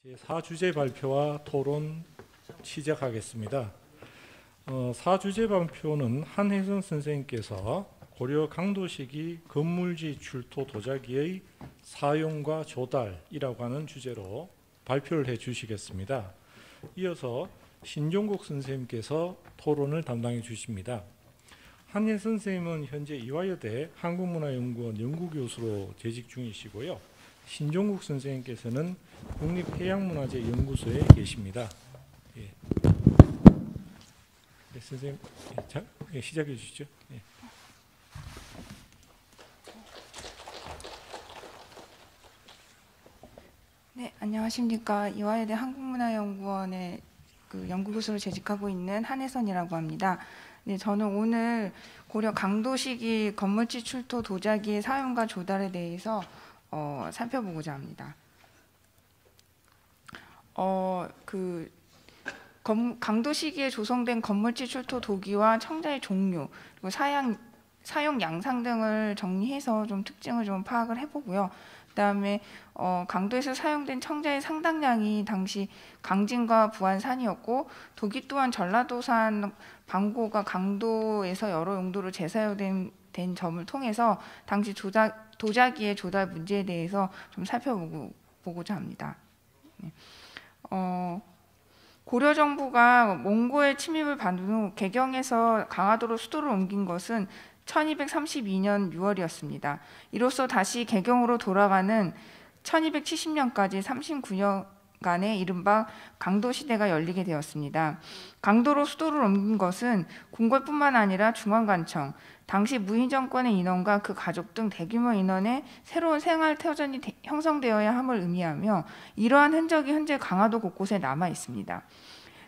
제4주제 발표와 토론 시작하겠습니다. 4주제 발표는 한혜선 선생님께서 고려 강도 시기 건물지 출토 도자기의 사용과 조달이라고 하는 주제로 발표를 해 주시겠습니다. 이어서 신종국 선생님께서 토론을 담당해 주십니다. 한혜선 선생님은 현재 이화여대 한국문화연구원 연구교수로 재직 중이시고요. 신종국 선생님께서는 국립해양문화재연구소에 계십니다. 예. 네, 선생님, 시작해 주시죠. 예. 네, 안녕하십니까. 이화여대 한국문화연구원의 연구교수로 재직하고 있는 한혜선이라고 합니다. 네, 저는 오늘 고려 강도 시기 건물지 출토 도자기의 사용과 조달에 대해서 살펴보고자 합니다. 강도 시기에 조성된 건물지 출토 도기와 청자의 종류, 그리고 사용 양상 등을 정리해서 좀 특징을 좀 파악을 해보고요. 그다음에 강도에서 사용된 청자의 상당량이 당시 강진과 부안산이었고, 도기 또한 전라도산 방고가 강도에서 여러 용도로 재사용된 점을 통해서 당시 도자기의 조달 문제에 대해서 좀 살펴보고자 합니다. 네. 고려 정부가 몽고의 침입을 받은 후 개경에서 강화도로 수도를 옮긴 것은 1232년 6월이었습니다. 이로써 다시 개경으로 돌아가는 1270년까지 39년간의 이른바 강도시대가 열리게 되었습니다. 강도로 수도를 옮긴 것은 궁궐뿐만 아니라 중앙관청, 당시 무인정권의 인원과 그 가족 등 대규모 인원의 새로운 생활 터전이 형성되어야 함을 의미하며, 이러한 흔적이 현재 강화도 곳곳에 남아 있습니다.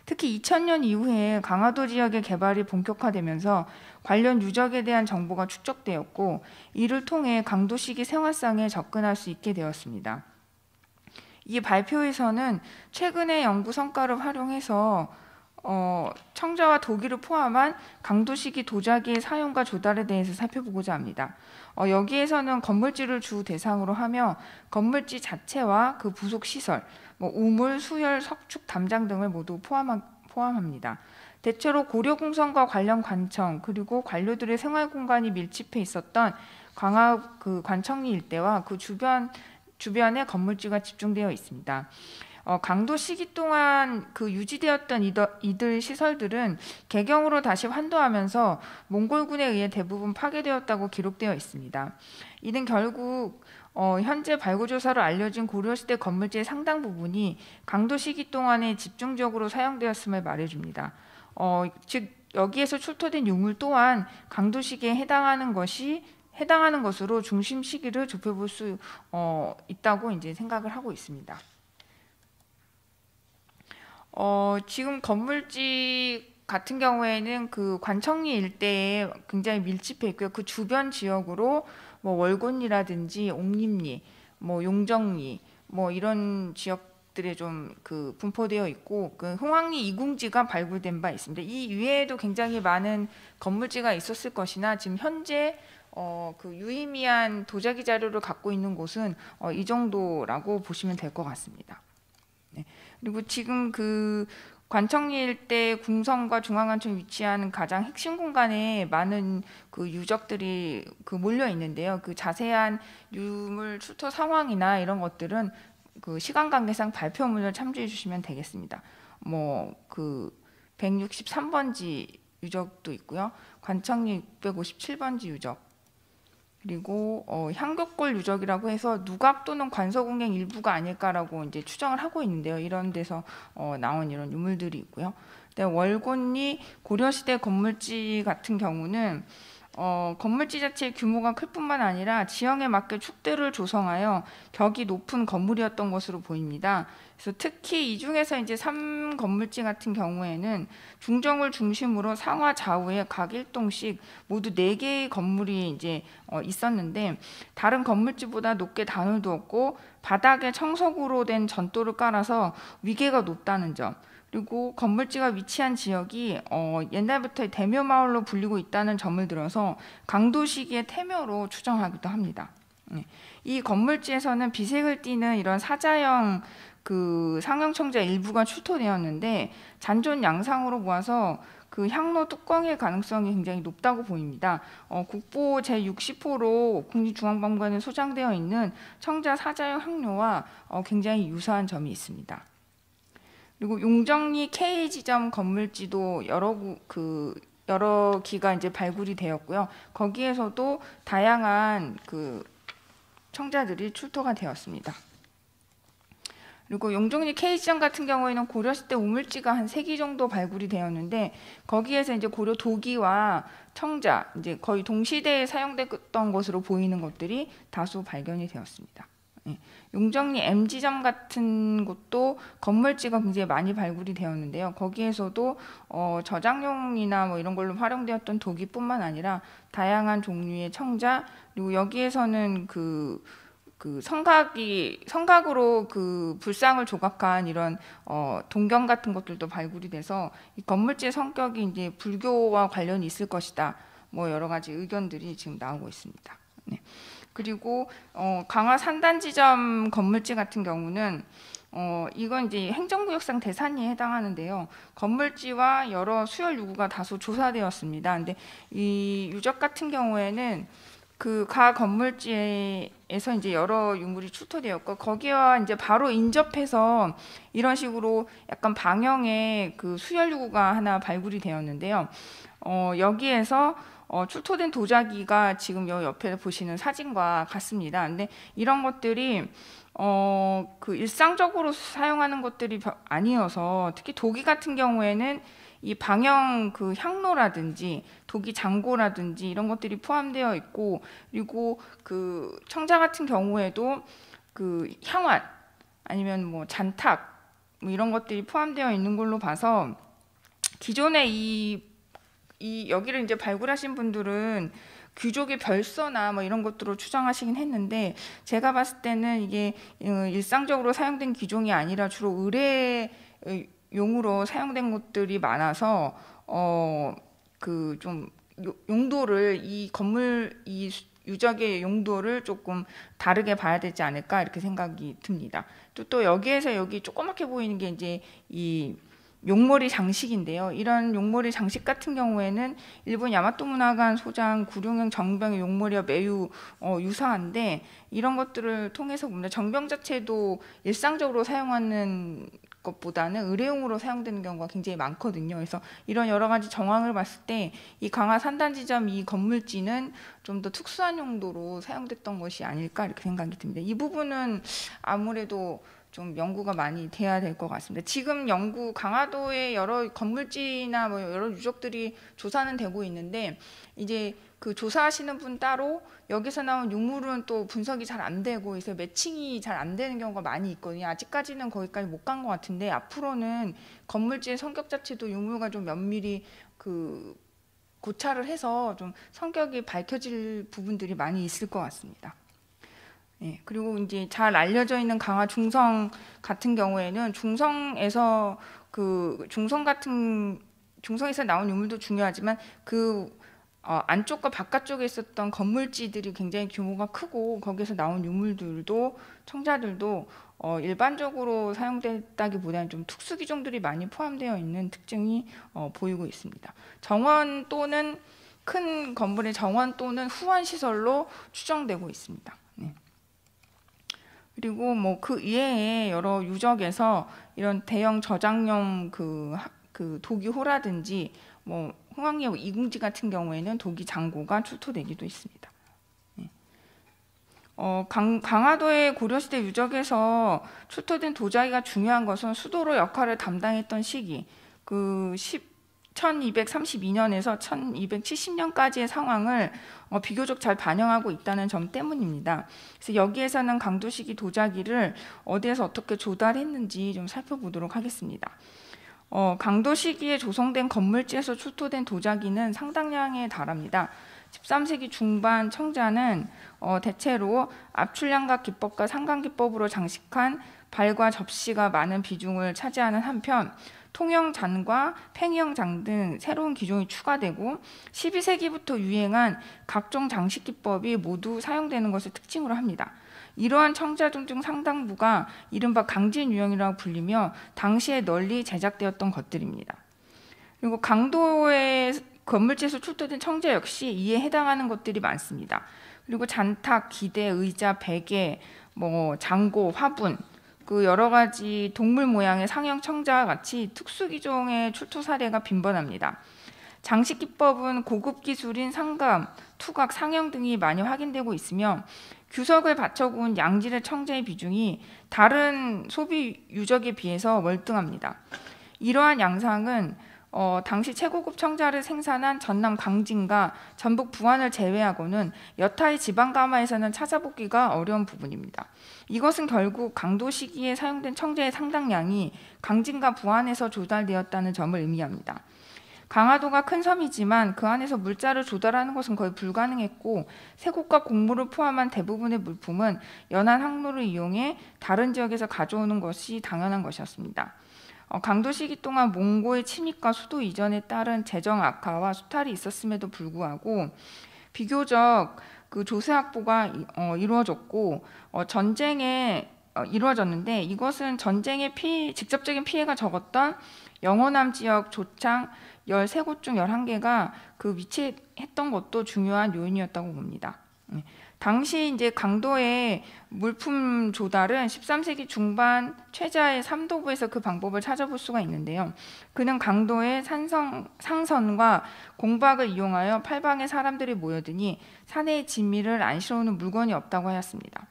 특히 2000년 이후에 강화도 지역의 개발이 본격화되면서 관련 유적에 대한 정보가 축적되었고, 이를 통해 강도 시기 생활상에 접근할 수 있게 되었습니다. 이 발표에서는 최근의 연구 성과를 활용해서 청자와 도기를 포함한 강도 시기 도자기의 사용과 조달에 대해서 살펴보고자 합니다. 여기에서는 건물지를 주 대상으로 하며 건물지 자체와 그 부속 시설, 우물, 수열, 석축, 담장 등을 모두 포함합니다. 대체로 고려 공성과 관련 관청, 그리고 관료들의 생활 공간이 밀집해 있었던 관청리 일대와 그 주변에 건물지가 집중되어 있습니다. 강도 시기 동안 유지되었던 이들 시설들은 개경으로 다시 환도하면서 몽골군에 의해 대부분 파괴되었다고 기록되어 있습니다. 이는 결국 현재 발굴조사로 알려진 고려시대 건물지의 상당 부분이 강도 시기 동안에 집중적으로 사용되었음을 말해줍니다. 즉 여기에서 출토된 유물 또한 강도 시기에 해당하는 것으로 중심 시기를 좁혀볼 수 있다고 이제 생각을 하고 있습니다. 지금 건물지 같은 경우에는 그 관청리 일대에 굉장히 밀집해 있고요. 그 주변 지역으로 월곤리라든지 옥림리, 용정리, 이런 지역들에 좀 분포되어 있고, 그 홍학리 이궁지가 발굴된 바 있습니다. 이 이외에도 굉장히 많은 건물지가 있었을 것이나 지금 현재 유의미한 도자기 자료를 갖고 있는 곳은 이 정도라고 보시면 될 것 같습니다. 네. 그리고 지금 관청리 일대 궁성과 중앙관청에 위치한 가장 핵심 공간에 많은 유적들이 몰려 있는데요. 자세한 유물 출토 상황이나 이런 것들은 시간 관계상 발표문을 참조해 주시면 되겠습니다. 163번지 유적도 있고요. 관청리 657번지 유적, 그리고 향교골 유적이라고 해서 누각 또는 관서공행 일부가 아닐까라고 이제 추정을 하고 있는데요. 이런 데서 나온 이런 유물들이 있고요. 월곤리 고려시대 건물지 같은 경우는 건물지 자체의 규모가 클 뿐만 아니라 지형에 맞게 축대를 조성하여 격이 높은 건물이었던 것으로 보입니다. 그래서 특히 이 중에서 이제 3건물지 같은 경우에는 중정을 중심으로 상하 좌우에 각 1동씩 모두 4개의 건물이 이제 있었는데, 다른 건물지보다 높게 단을 두었고 바닥에 청석으로 된 전도를 깔아서 위계가 높다는 점, 그리고 건물지가 위치한 지역이 옛날부터 대묘마을로 불리고 있다는 점을 들어서 강도 시기의 태묘로 추정하기도 합니다. 이 건물지에서는 비색을 띠는 이런 사자형 그 상형 청자 일부가 출토되었는데 잔존 양상으로 보아서 그 향로 뚜껑의 가능성이 굉장히 높다고 보입니다. 국보 제60호로 국립중앙박물관에 소장되어 있는 청자 사자형 향로와 굉장히 유사한 점이 있습니다. 그리고 용정리 K 지점 건물지도 여러 기가 이제 발굴이 되었고요. 거기에서도 다양한 그 청자들이 출토가 되었습니다. 그리고 용정리 K지점 같은 경우에는 고려시대 우물지가 한 3기 정도 발굴이 되었는데 거기에서 이제 고려 도기와 청자 이제 거의 동시대에 사용됐던 것으로 보이는 것들이 다수 발견이 되었습니다. 용정리 M지점 같은 곳도 건물지가 굉장히 많이 발굴이 되었는데요. 거기에서도 저장용이나 뭐 이런 걸로 활용되었던 도기뿐만 아니라 다양한 종류의 청자 그리고 여기에서는 그 성각으로 그 불상을 조각한 이런 동경 같은 것들도 발굴이 돼서 이 건물지의 성격이 이제 불교와 관련이 있을 것이다. 뭐 여러 가지 의견들이 지금 나오고 있습니다. 네. 그리고 강화 산단지점 건물지 같은 경우는 이건 이제 행정구역상 대산리에 해당하는데요. 건물지와 여러 수열 유구가 다소 조사되었습니다. 근데 이 유적 같은 경우에는 그 가 건물지에서 이제 여러 유물이 출토되었고 거기와 이제 바로 인접해서 이런 식으로 약간 방형의 그 수열 유구가 하나 발굴이 되었는데요. 여기에서 출토된 도자기가 지금 여 옆에 보시는 사진과 같습니다. 근데 이런 것들이 그 일상적으로 사용하는 것들이 아니어서 특히 도기 같은 경우에는 이 방형 그 향로라든지 도기 장고라든지 이런 것들이 포함되어 있고 그리고 그 청자 같은 경우에도 그 향환 아니면 뭐 잔탁 뭐 이런 것들이 포함되어 있는 걸로 봐서 기존에 이 여기를 이제 발굴하신 분들은 귀족의 별서나 뭐 이런 것들로 추정하시긴 했는데 제가 봤을 때는 이게 일상적으로 사용된 기종이 아니라 주로 의뢰용으로 사용된 것들이 많아서 그 좀 용도를 이 건물 이 유적의 용도를 조금 다르게 봐야 되지 않을까 이렇게 생각이 듭니다. 또 여기에서 여기 조그맣게 보이는 게 이제 이 용머리 장식인데요. 이런 용머리 장식 같은 경우에는 일본 야마토 문화관 소장 구룡형 정병의 용머리와 매우 유사한데 이런 것들을 통해서 보면 정병 자체도 일상적으로 사용하는 것보다는 의뢰용으로 사용되는 경우가 굉장히 많거든요. 그래서 이런 여러 가지 정황을 봤을 때 이 강화 산단지점 이 건물지는 좀 더 특수한 용도로 사용됐던 것이 아닐까 이렇게 생각이 듭니다. 이 부분은 아무래도 좀 연구가 많이 돼야 될 것 같습니다. 지금 강화도의 여러 건물지나 뭐 여러 유적들이 조사는 되고 있는데 이제 그 조사하시는 분 따로 여기서 나온 유물은 또 분석이 잘 안 되고 그래서 매칭이 잘 안 되는 경우가 많이 있거든요. 아직까지는 거기까지 못 간 것 같은데 앞으로는 건물지의 성격 자체도 유물과 좀 면밀히 그 고찰을 해서 좀 성격이 밝혀질 부분들이 많이 있을 것 같습니다. 예, 그리고 이제 잘 알려져 있는 강화 중성 같은 경우에는 중성에서 중성에서 나온 유물도 중요하지만 그 안쪽과 바깥쪽에 있었던 건물지들이 굉장히 규모가 크고 거기서 나온 유물들도 청자들도 일반적으로 사용됐다기보다는 좀 특수 기종들이 많이 포함되어 있는 특징이 보이고 있습니다. 정원 또는 큰 건물의 정원 또는 후원 시설로 추정되고 있습니다. 네. 그리고 뭐 그 이외에 여러 유적에서 이런 대형 저장용 그 도기호라든지 뭐 흥왕리역 이궁지 같은 경우에는 도기 장고가 출토되기도 했습니다. 네. 강화도의 고려시대 유적에서 출토된 도자기가 중요한 것은 수도로 역할을 담당했던 시기 1232년에서 1270년까지의 상황을 비교적 잘 반영하고 있다는 점 때문입니다. 그래서 여기에서는 강도 시기 도자기를 어디에서 어떻게 조달했는지 좀 살펴보도록 하겠습니다. 강도 시기에 조성된 건물지에서 출토된 도자기는 상당량에 달합니다. 13세기 중반 청자는 대체로 압출량각 기법과 상강 기법으로 장식한 발과 접시가 많은 비중을 차지하는 한편 통형잔과 팽이형잔 등 새로운 기종이 추가되고 12세기부터 유행한 각종 장식 기법이 모두 사용되는 것을 특징으로 합니다. 이러한 청자중 중 상당부가 이른바 강진 유형이라고 불리며 당시에 널리 제작되었던 것들입니다. 그리고 강도의 건물지에서 출토된 청자 역시 이에 해당하는 것들이 많습니다. 그리고 잔탁, 기대, 의자, 베개, 장고, 화분, 그 여러 가지 동물 모양의 상형 청자와 같이 특수 기종의 출토 사례가 빈번합니다. 장식 기법은 고급 기술인 상감, 투각, 상형 등이 많이 확인되고 있으며 규석을 받쳐구운 양질의 청자의 비중이 다른 소비 유적에 비해서 월등합니다. 이러한 양상은 당시 최고급 청자를 생산한 전남 강진과 전북 부안을 제외하고는 여타의 지방 가마에서는 찾아보기가 어려운 부분입니다. 이것은 결국 강도 시기에 사용된 청자의 상당량이 강진과 부안에서 조달되었다는 점을 의미합니다. 강화도가 큰 섬이지만 그 안에서 물자를 조달하는 것은 거의 불가능했고 쇠곡과 곡물을 포함한 대부분의 물품은 연안 항로를 이용해 다른 지역에서 가져오는 것이 당연한 것이었습니다. 강도 시기 동안 몽고의 침입과 수도 이전에 따른 재정 악화와 수탈이 있었음에도 불구하고 비교적 그 조세 확보가 이루어졌고 전쟁에 이루어졌는데 이것은 전쟁의 직접적인 피해가 적었던 영호남 지역 조창 13곳 중 11개가 그 위치했던 것도 중요한 요인이었다고 봅니다. 당시 이제 강도의 물품 조달은 13세기 중반 최자의 삼도부에서 그 방법을 찾아볼 수가 있는데요. 그는 강도의 상선과 공박을 이용하여 팔방에 사람들이 모여드니 사내의 진미를 안 실어오는 물건이 없다고 하였습니다.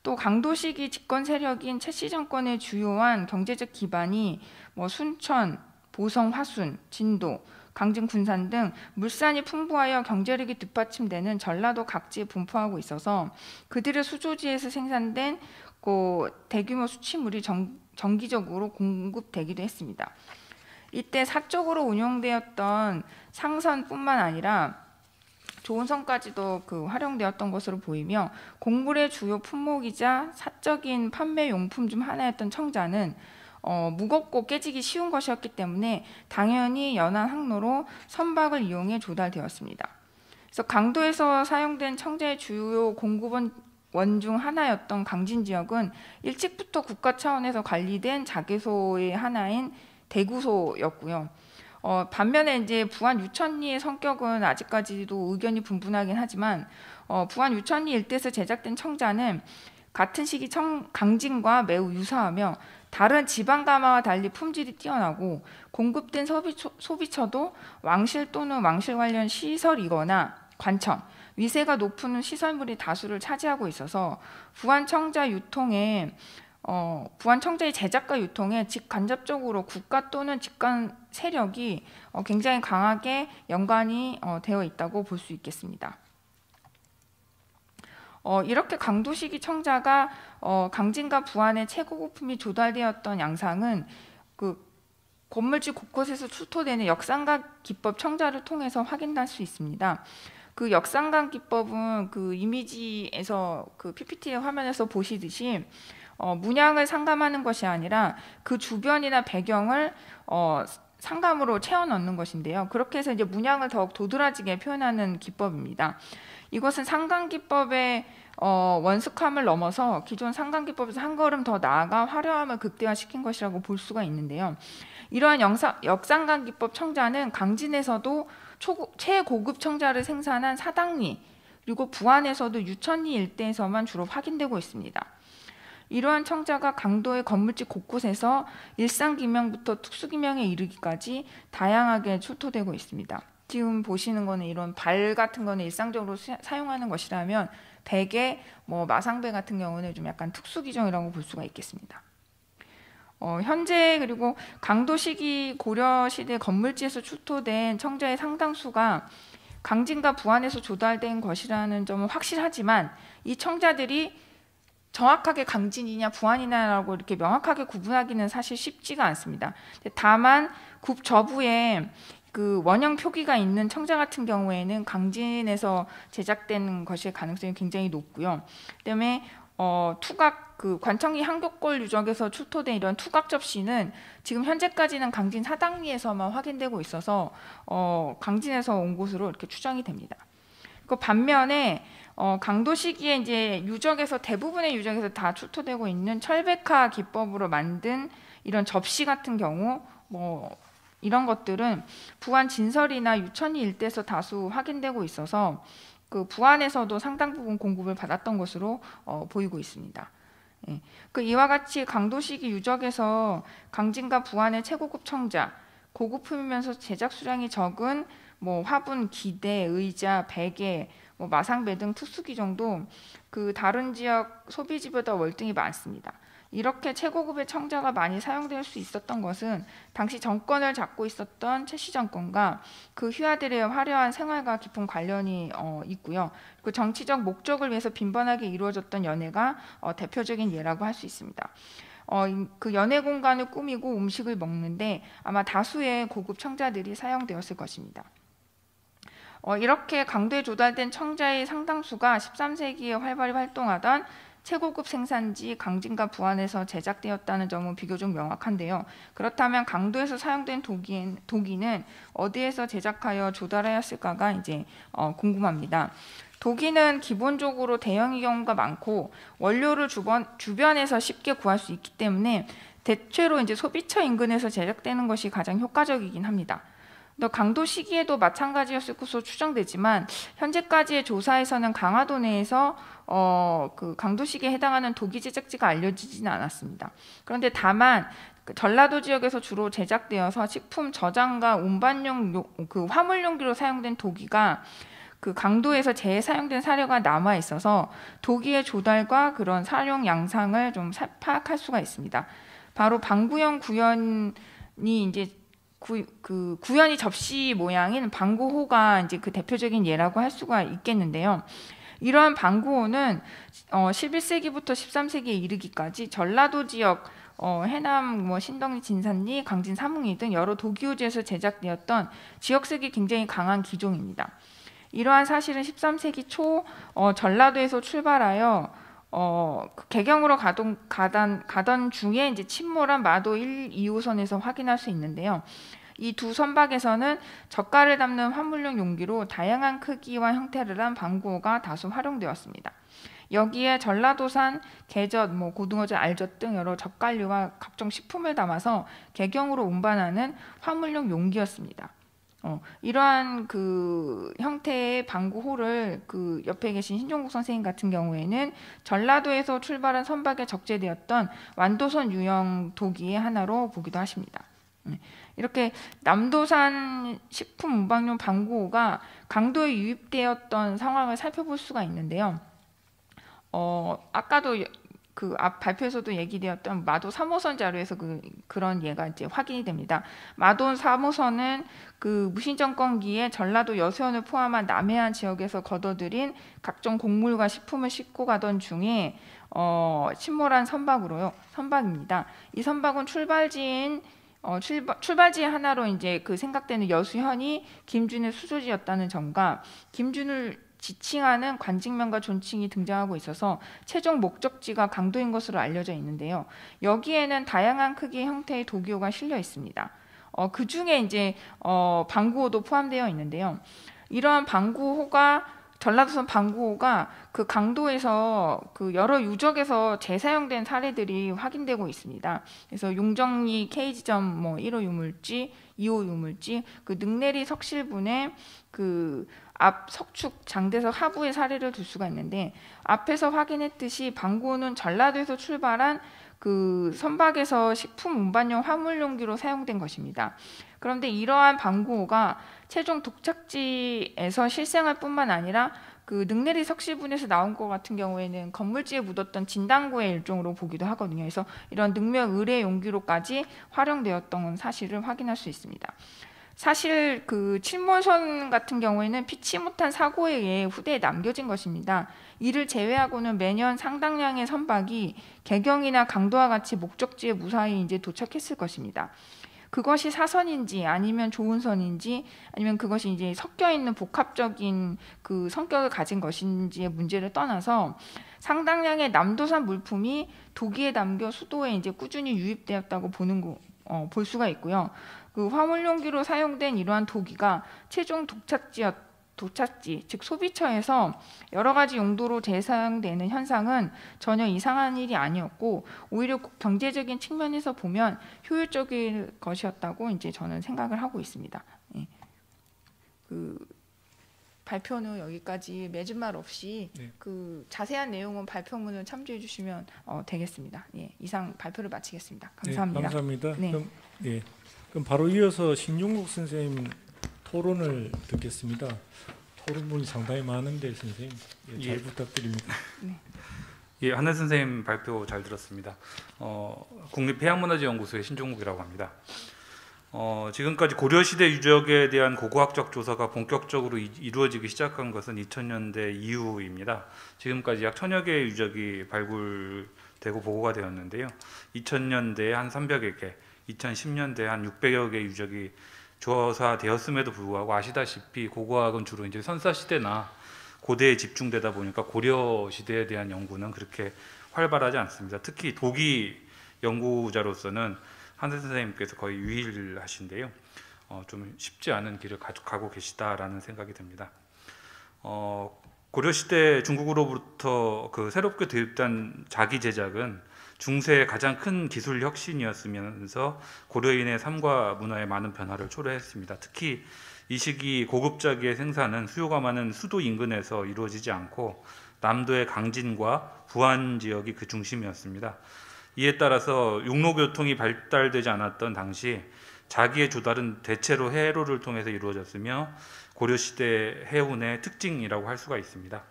또 강도 시기 집권 세력인 최씨 정권의 주요한 경제적 기반이 순천, 보성, 화순, 진도, 강진, 군산 등 물산이 풍부하여 경제력이 뒷받침되는 전라도 각지에 분포하고 있어서 그들의 수조지에서 생산된 대규모 수치물이 정기적으로 공급되기도 했습니다. 이때 사적으로 운영되었던 상선뿐만 아니라 조은선까지도 활용되었던 것으로 보이며 곡물의 주요 품목이자 사적인 판매 용품 중 하나였던 청자는 무겁고 깨지기 쉬운 것이었기 때문에 당연히 연안 항로로 선박을 이용해 조달되었습니다. 그래서 강도에서 사용된 청자의 주요 공급원 중 하나였던 강진 지역은 일찍부터 국가 차원에서 관리된 자개소의 하나인 대구소였고요. 반면에 이제 부안 유천리의 성격은 아직까지도 의견이 분분하긴 하지만 부안 유천리 일대에서 제작된 청자는 같은 시기 강진과 매우 유사하며 다른 지방 가마와 달리 품질이 뛰어나고 공급된 소비처도 왕실 또는 왕실 관련 시설이거나 관청, 위세가 높은 시설물이 다수를 차지하고 있어서 부안 청자의 제작과 유통에 직간접적으로 국가 또는 집권 세력이 굉장히 강하게 연관이 되어 있다고 볼 수 있겠습니다. 이렇게 강도 시기 청자가 강진과 부안의 최고급품이 조달되었던 양상은 그 건물지 곳곳에서 출토되는 역삼각 기법 청자를 통해서 확인할 수 있습니다. 그 역삼각 기법은 그 이미지에서 그 PPT의 화면에서 보시듯이 문양을 상감하는 것이 아니라 그 주변이나 배경을 상감으로 채워 넣는 것인데요. 그렇게 해서 이제 문양을 더욱 도드라지게 표현하는 기법입니다. 이것은 상감기법의 원숙함을 넘어서 기존 상감기법에서 한 걸음 더 나아가 화려함을 극대화시킨 것이라고 볼 수가 있는데요. 이러한 역상감기법 청자는 강진에서도 최고급 청자를 생산한 사당리 그리고 부안에서도 유천리 일대에서만 주로 확인되고 있습니다. 이러한 청자가 강도의 건물지 곳곳에서 일상기명부터 특수기명에 이르기까지 다양하게 출토되고 있습니다. 지금 보시는 거는 이런 발 같은 거는 일상적으로 사용하는 것이라면 베개, 마상배 같은 경우는 좀 약간 특수기종이라고 볼 수가 있겠습니다. 현재 그리고 강도 시기 고려 시대 건물지에서 출토된 청자의 상당수가 강진과 부안에서 조달된 것이라는 점은 확실하지만 이 청자들이 정확하게 강진이냐 부안이냐라고 이렇게 명확하게 구분하기는 사실 쉽지가 않습니다. 다만 굽저부에 그 원형 표기가 있는 청자 같은 경우에는 강진에서 제작된 것일 가능성이 굉장히 높고요. 그다음에 투각 그 관청리 한교골 유적에서 출토된 이런 투각 접시는 지금 현재까지는 강진 사당리에서만 확인되고 있어서 강진에서 온 것으로 이렇게 추정이 됩니다. 그 반면에 강도 시기에 이제 유적에서 대부분의 유적에서 다 출토되고 있는 철백화 기법으로 만든 이런 접시 같은 경우 뭐 이런 것들은 부안 진설이나 유천리 일대에서 다수 확인되고 있어서 그 부안에서도 상당 부분 공급을 받았던 것으로 보이고 있습니다. 예. 그 이와 같이 강도 시기 유적에서 강진과 부안의 최고급 청자, 고급품이면서 제작 수량이 적은 뭐 화분, 기대, 의자, 베개, 뭐 마상배 등 특수기 정도 그 다른 지역 소비지보다 월등히 많습니다. 이렇게 최고급의 청자가 많이 사용될 수 있었던 것은 당시 정권을 잡고 있었던 최씨 정권과 그 휘하들의 화려한 생활과 깊은 관련이 있고요. 그 정치적 목적을 위해서 빈번하게 이루어졌던 연회가 대표적인 예라고 할 수 있습니다. 그 연회 공간을 꾸미고 음식을 먹는데 아마 다수의 고급 청자들이 사용되었을 것입니다. 이렇게 강도에 조달된 청자의 상당수가 13세기에 활발히 활동하던 최고급 생산지 강진과 부안에서 제작되었다는 점은 비교적 명확한데요. 그렇다면 강도에서 사용된 도기는 어디에서 제작하여 조달하였을까가 이제 궁금합니다. 도기는 기본적으로 대형의 경우가 많고 원료를 주변에서 쉽게 구할 수 있기 때문에 대체로 이제 소비처 인근에서 제작되는 것이 가장 효과적이긴 합니다. 또 강도 시기에도 마찬가지였을 것으로 추정되지만 현재까지의 조사에서는 강화도 내에서 그 강도 시기에 해당하는 도기 제작지가 알려지지는 않았습니다. 그런데 다만 그 전라도 지역에서 주로 제작되어서 식품 저장과 운반용 그 화물 용기로 사용된 도기가 그 강도에서 재사용된 사례가 남아 있어서 도기의 조달과 그런 사용 양상을 좀 파악할 수가 있습니다. 바로 방구형 구현이 이제 그 구현이 접시 모양인 방구호가 이제 그 대표적인 예라고 할 수가 있겠는데요. 이러한 방구호는 11세기부터 13세기에 이르기까지 전라도 지역 해남 뭐 신덕리 진산리 강진 사뭉리 등 여러 도기호지에서 제작되었던 지역색이 굉장히 강한 기종입니다. 이러한 사실은 13세기 초 전라도에서 출발하여 그 개경으로 가던 중에 이제 침몰한 마도 1, 2호선에서 확인할 수 있는데요. 이 두 선박에서는 젓갈을 담는 화물용 용기로 다양한 크기와 형태를 한 방구호가 다수 활용되었습니다. 여기에 전라도산 게젓, 뭐 고등어젓, 알젓 등 여러 젓갈류와 각종 식품을 담아서 개경으로 운반하는 화물용 용기였습니다. 이러한 그 형태의 방구호를 그 옆에 계신 신종국 선생님 같은 경우에는 전라도에서 출발한 선박에 적재되었던 완도선 유형 도기의 하나로 보기도 하십니다. 이렇게 남도산 식품 운반용 방구호가 강도에 유입되었던 상황을 살펴볼 수가 있는데요. 아까도 그 앞 발표에서도 얘기되었던 마도 3호선 자료에서 그런 예가 이제 확인이 됩니다. 마도 3호선은 그 무신정권기에 전라도 여수원을 포함한 남해안 지역에서 걷어들인 각종 곡물과 식품을 싣고 가던 중에 침몰한 선박입니다. 이 선박은 출발지의 하나로 이제 그 생각되는 여수현이 김준의 수조지였다는 점과 김준을 지칭하는 관직명과 존칭이 등장하고 있어서 최종 목적지가 강도인 것으로 알려져 있는데요. 여기에는 다양한 크기의 형태의 도기호가 실려 있습니다. 그 중에 이제 방구호도 포함되어 있는데요. 이러한 전라도선 방구호가 그 강도에서 그 여러 유적에서 재사용된 사례들이 확인되고 있습니다. 그래서 용정리 K지점 뭐 1호 유물지, 2호 유물지, 그 능내리 석실분의 그 앞 석축 장대석 하부의 사례를 들 수가 있는데 앞에서 확인했듯이 방구호는 전라도에서 출발한 그 선박에서 식품 운반용 화물 용기로 사용된 것입니다. 그런데 이러한 방구호가 최종 도착지에서 실생할 뿐만 아니라 그 능내리 석실분에서 나온 것 같은 경우에는 건물지에 묻었던 진당구의 일종으로 보기도 하거든요. 그래서 이런 능명 의뢰 용기로까지 활용되었던 사실을 확인할 수 있습니다. 사실 그 침몰선 같은 경우에는 피치 못한 사고에 의해 후대에 남겨진 것입니다. 이를 제외하고는 매년 상당량의 선박이 개경이나 강도와 같이 목적지에 무사히 이제 도착했을 것입니다. 그것이 사선인지 아니면 조은선인지 아니면 그것이 이제 섞여 있는 복합적인 그 성격을 가진 것인지의 문제를 떠나서 상당량의 남도산 물품이 도기에 담겨 수도에 이제 꾸준히 유입되었다고 볼 수가 있고요. 그 화물 용기로 사용된 이러한 도기가 최종 도착지, 즉 소비처에서 여러 가지 용도로 재사용되는 현상은 전혀 이상한 일이 아니었고 오히려 경제적인 측면에서 보면 효율적일 것이었다고 이제 저는 생각을 하고 있습니다. 예. 그 발표는 여기까지 맺은 말 없이 네. 그 자세한 내용은 발표문을 참조해 주시면 되겠습니다. 예. 이상 발표를 마치겠습니다. 감사합니다. 네, 감사합니다. 네. 그럼 바로 이어서 신종국 선생님 토론을 듣겠습니다. 토론분이 상당히 많은데 선생님 잘 부탁드립니다. 예, 한혜 선생님 발표 잘 들었습니다. 국립해양문화재연구소의 신종국이라고 합니다. 지금까지 고려시대 유적에 대한 고고학적 조사가 본격적으로 이루어지기 시작한 것은 2000년대 이후입니다. 지금까지 약 1000여 개의 유적이 발굴되고 보고가 되었는데요. 2000년대에 한 300여 개, 2010년대에 한 600여 개 유적이 조사되었음에도 불구하고 아시다시피 고고학은 주로 이제 선사시대나 고대에 집중되다 보니까 고려시대에 대한 연구는 그렇게 활발하지 않습니다. 특히 도기 연구자로서는 한세 선생님께서 거의 유일하신데요. 좀 쉽지 않은 길을 가고 계시다라는 생각이 듭니다. 고려시대 중국으로부터 그 새롭게 도입된 자기 제작은 중세의 가장 큰 기술 혁신이었으면서 고려인의 삶과 문화에 많은 변화를 초래했습니다. 특히 이 시기 고급 자기의 생산은 수요가 많은 수도 인근에서 이루어지지 않고 남도의 강진과 부안 지역이 그 중심이었습니다. 이에 따라서 육로교통이 발달되지 않았던 당시 자기의 조달은 대체로 해로를 통해서 이루어졌으며 고려시대 해운의 특징이라고 할 수가 있습니다.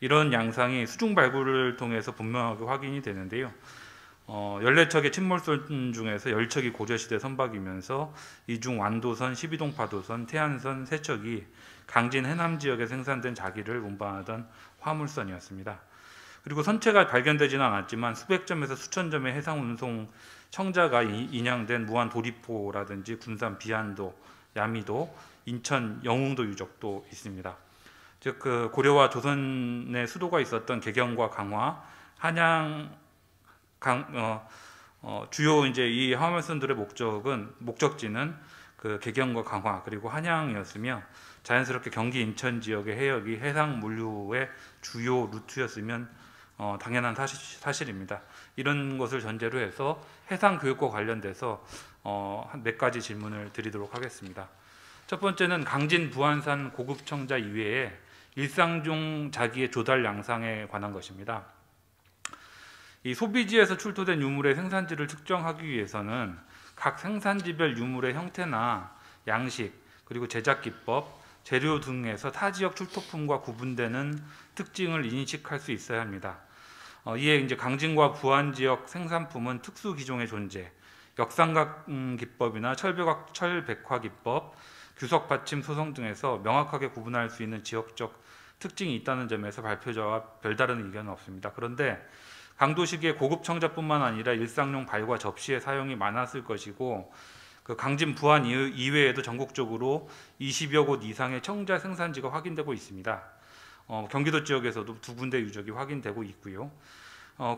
이런 양상이 수중 발굴을 통해서 분명하게 확인이 되는데요. 14척의 침몰선 중에서 10척이 고려시대 선박이면서 이 중 완도선, 12동파도선, 태안선 3척이 강진 해남 지역에 생산된 자기를 운반하던 화물선이었습니다. 그리고 선체가 발견되지는 않았지만 수백 점에서 수천 점의 해상 운송 청자가 인양된 무안 도리포라든지 군산 비안도, 야미도, 인천 영흥도 유적도 있습니다. 즉 그 고려와 조선의 수도가 있었던 개경과 강화, 한양 주요 이제 이 화물선들의 목적지는 그 개경과 강화 그리고 한양이었으며 자연스럽게 경기 인천 지역의 해역이 해상 물류의 주요 루트였으면 당연한 사실입니다. 이런 것을 전제로 해서 해상 교육과 관련돼서 한 몇 가지 질문을 드리도록 하겠습니다. 첫 번째는 강진 부안산 고급 청자 이외에 일상종 자기의 조달 양상에 관한 것입니다. 이 소비지에서 출토된 유물의 생산지를 측정하기 위해서는 각 생산지별 유물의 형태나 양식, 그리고 제작 기법, 재료 등에서 타 지역 출토품과 구분되는 특징을 인식할 수 있어야 합니다. 이에 이제 강진과 부안 지역 생산품은 특수 기종의 존재, 역삼각 기법이나 철백화 기법, 규석 받침 소성 등에서 명확하게 구분할 수 있는 지역적 특징이 있다는 점에서 발표자와 별다른 의견은 없습니다. 그런데 강도식의 고급 청자뿐만 아니라 일상용 발과 접시의 사용이 많았을 것이고 그 강진 부안 이외에도 전국적으로 20여 곳 이상의 청자 생산지가 확인되고 있습니다. 경기도 지역에서도 2군데 유적이 확인되고 있고요.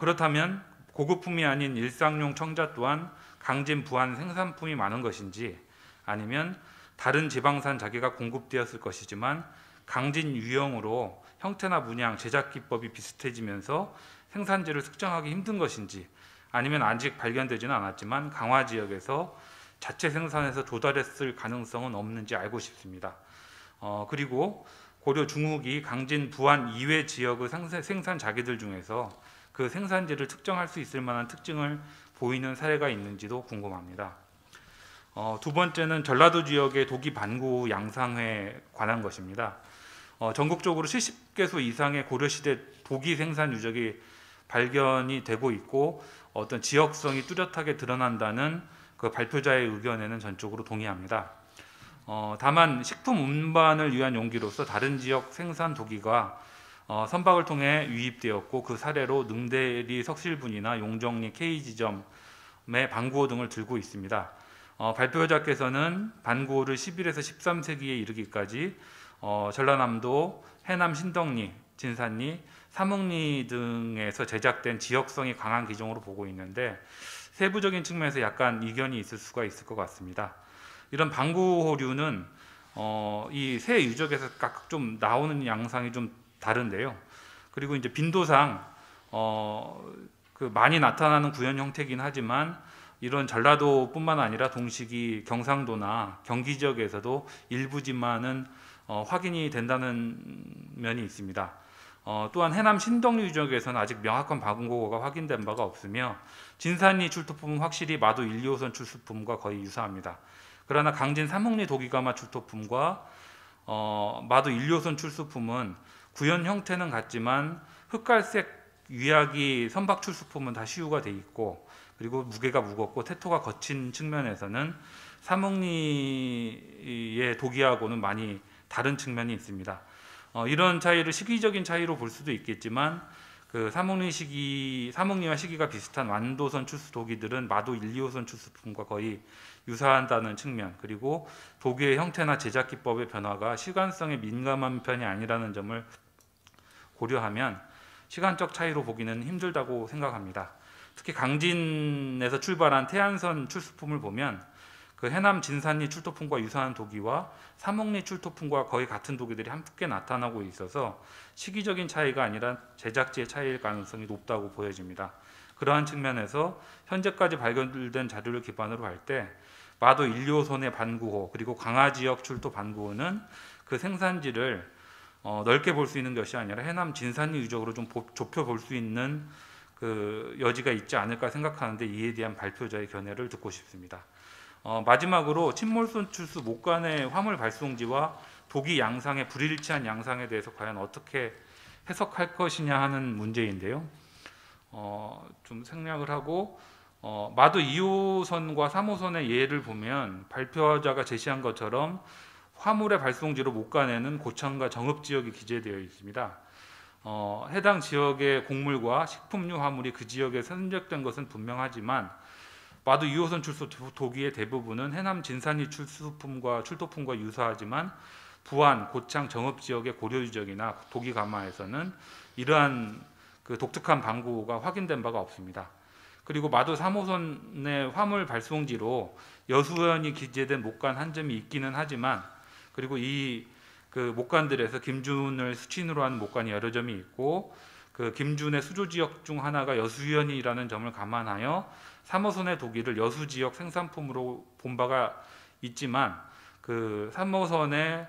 그렇다면 고급품이 아닌 일상용 청자 또한 강진 부안 생산품이 많은 것인지 아니면 다른 지방산 자기가 공급되었을 것이지만 강진 유형으로 형태나 문양, 제작 기법이 비슷해지면서 생산지를 측정하기 힘든 것인지 아니면 아직 발견되지는 않았지만 강화 지역에서 자체 생산해서 조달했을 가능성은 없는지 알고 싶습니다. 그리고 고려 중후기 강진 부안 이외 지역의 생산 자기들 중에서 그 생산지를 측정할 수 있을 만한 특징을 보이는 사례가 있는지도 궁금합니다. 두 번째는 전라도 지역의 도기 반구 양상에 관한 것입니다. 전국적으로 70개소 이상의 고려시대 도기 생산 유적이 발견이 되고 있고 어떤 지역성이 뚜렷하게 드러난다는 그 발표자의 의견에는 전적으로 동의합니다. 다만 식품 운반을 위한 용기로서 다른 지역 생산 도기가 선박을 통해 유입되었고 그 사례로 능대리 석실분이나 용정리 K지점의 방구호 등을 들고 있습니다. 발표자께서는 반구호를 11에서 13세기에 이르기까지 전라남도, 해남 신덕리, 진산리, 삼흥리 등에서 제작된 지역성이 강한 기종으로 보고 있는데 세부적인 측면에서 약간 이견이 있을 수가 있을 것 같습니다. 이런 반구호류는 이 새 유적에서 각각 좀 나오는 양상이 좀 다른데요. 그리고 이제 빈도상 많이 나타나는 구현 형태이긴 하지만 이런 전라도뿐만 아니라 동식이 경상도나 경기 지역에서도 일부 지만은 확인이 된다는 면이 있습니다. 또한 해남 신덕리 유적에서는 아직 명확한 반구호가 확인된 바가 없으며 진산리 출토품은 확실히 마도 1, 2호선 출토품과 거의 유사합니다. 그러나 강진 삼흥리 도기가마 출토품과 마도 1, 2호선 출수품은 구현 형태는 같지만 흑갈색 위약이 선박 출수품은 다 시유가 돼 있고 그리고 무게가 무겁고 태토가 거친 측면에서는 삼흥리의 도기하고는 많이 다른 측면이 있습니다. 이런 차이를 시기적인 차이로 볼 수도 있겠지만 그 삼흥리와 시기가 비슷한 완도선 출수 도기들은 마도 1, 2호선 출수품과 거의 유사하다는 측면, 그리고 도기의 형태나 제작 기법의 변화가 시간성에 민감한 편이 아니라는 점을 고려하면 시간적 차이로 보기는 힘들다고 생각합니다. 특히 강진에서 출발한 태안선 출수품을 보면 그 해남 진산리 출토품과 유사한 도기와 삼흥리 출토품과 거의 같은 도기들이 함께 나타나고 있어서 시기적인 차이가 아니라 제작지의 차이일 가능성이 높다고 보여집니다. 그러한 측면에서 현재까지 발견된 자료를 기반으로 할 때 마도 1, 2호선의 반구호 그리고 강화지역 출토 반구호는 그 생산지를 넓게 볼 수 있는 것이 아니라 해남 진산리 유적으로 좀 좁혀 볼 수 있는 그 여지가 있지 않을까 생각하는데 이에 대한 발표자의 견해를 듣고 싶습니다. 마지막으로 침몰선 출수 목간의 화물 발송지와 도기 양상의 불일치한 양상에 대해서 과연 어떻게 해석할 것이냐 하는 문제인데요. 좀 생략을 하고 마도 2호선과 3호선의 예를 보면 발표자가 제시한 것처럼 화물의 발송지로 목간에는 고창과 정읍지역이 기재되어 있습니다. 해당 지역의 곡물과 식품류 화물이 그 지역에 선적된 것은 분명하지만 마도 2호선 출소 도기의 대부분은 해남 진산리 출수품과 출토품과 유사하지만 부안, 고창, 정읍 지역의 고려 유적이나 도기 가마에서는 이러한 그 독특한 반구가 확인된 바가 없습니다. 그리고 마도 3호선의 화물 발송지로 여수연이 기재된 목간 한 점이 있기는 하지만 그리고 이 그 목간들에서 김준을 수친으로 하는 목간이 여러 점이 있고 그 김준의 수조 지역 중 하나가 여수연이라는 점을 감안하여 3호선의 도기를 여수 지역 생산품으로 본 바가 있지만 그 3호선의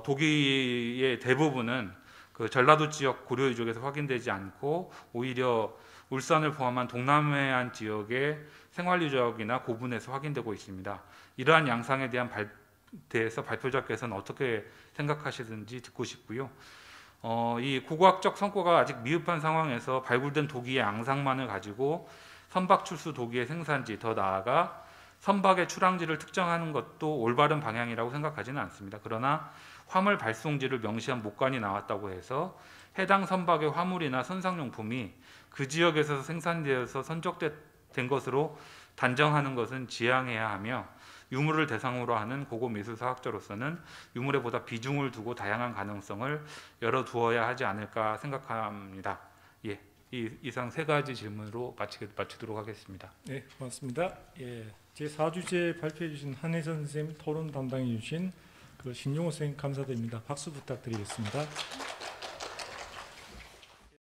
도기의 대부분은 그 전라도 지역 고려 유적에서 확인되지 않고 오히려 울산을 포함한 동남해안 지역의 생활 유적이나 고분에서 확인되고 있습니다. 이러한 양상에 대해서 발표자께서는 어떻게 생각하시는지 듣고 싶고요. 이 고고학적 성과가 아직 미흡한 상황에서 발굴된 도기의 양상만을 가지고 선박 출수 도기의 생산지, 더 나아가 선박의 출항지를 특정하는 것도 올바른 방향이라고 생각하지는 않습니다. 그러나 화물 발송지를 명시한 목간이 나왔다고 해서 해당 선박의 화물이나 선상용품이 그 지역에서 생산되어서 선적된 것으로 단정하는 것은 지양해야 하며 유물을 대상으로 하는 고고 미술사학자로서는 유물에 보다 비중을 두고 다양한 가능성을 열어두어야 하지 않을까 생각합니다. 예, 이상 세 가지 질문으로 마치도록 하겠습니다. 네, 고맙습니다. 예, 제4주제 발표해 주신 한혜선 선생님, 토론 담당해 주신 그 신용호 선생님 감사드립니다. 박수 부탁드리겠습니다.